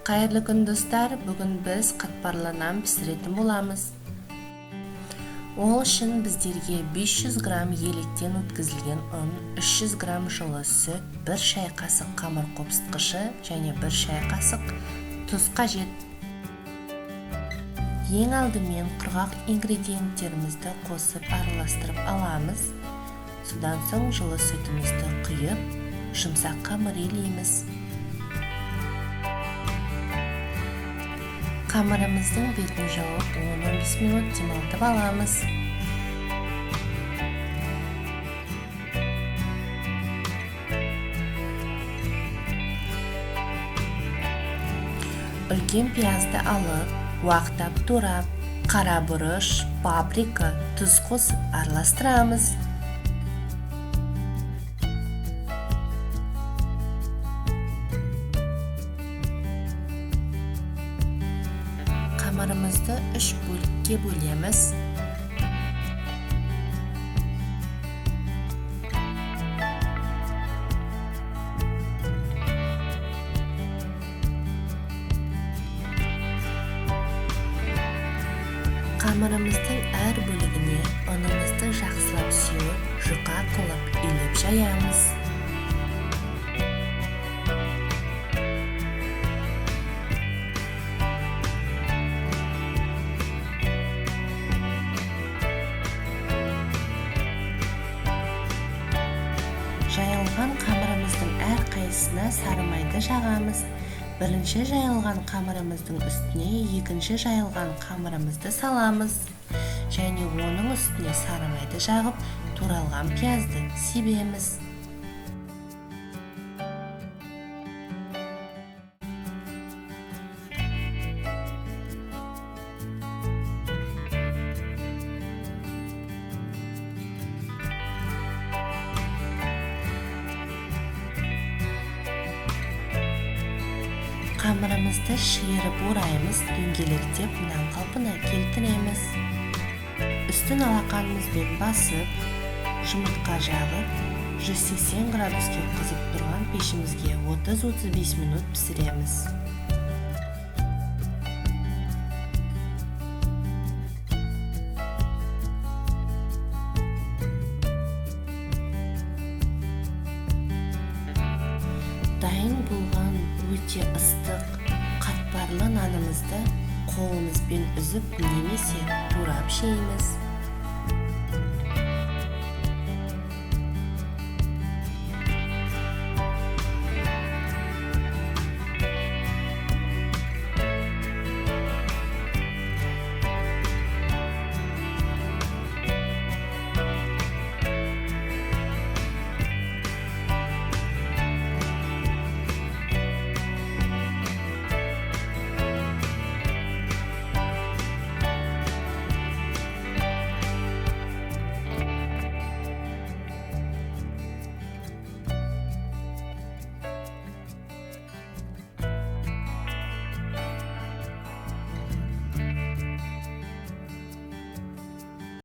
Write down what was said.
Қайырлы күн достар, бүгін біз қатпарлы нан пісіретін боламыз. Ол үшін біздерге 500 грамм електен өткізілген ұн, 300 грамм жылы сүт, 1 шай қасық қамыр қопсытқышы және 1 шай қасық тұз қажет. Ең алдымен құрғақ ингредиенттерімізді қосып араластырып аламыз. Содан соң жылы сүтімізді құйып, жұмсақ қамыр илейміз. Қамырымыздың бетін жауып 10-15 минут демалтып аламыз. Үлкен пиязды алып, уақтап турап, қара бұрыш, паприка, тұз қосып араластырамыз. Қамырымызды 3 бөлікке бөлеміз. Қамырымыздың әр бөлігіне ұнымызды жақсылап сеуіп, жұқа қылып илеп жаямыз. Жайылған қамырымыздың әр қайсысына сары майды жағамыз. Бірінші жайылған қамырымыздың үстіне екінші жайылған қамырымызды саламыз. Және оның үстіне сары майды жағып, туралған пиязды себеміз. Қамырымызды шиырып ораймыз, дөңгелектеп нан қалпына келтіреміз. Үстін алақанымызбен басып, жұмыртқа жағып, 180 градуске қызып тұрған пешімізге 30-35 минут пісіреміз. Дайын болған өте ыстық, қатпарлы нанымызды қолымызбен үзіп немесе турап жейміз.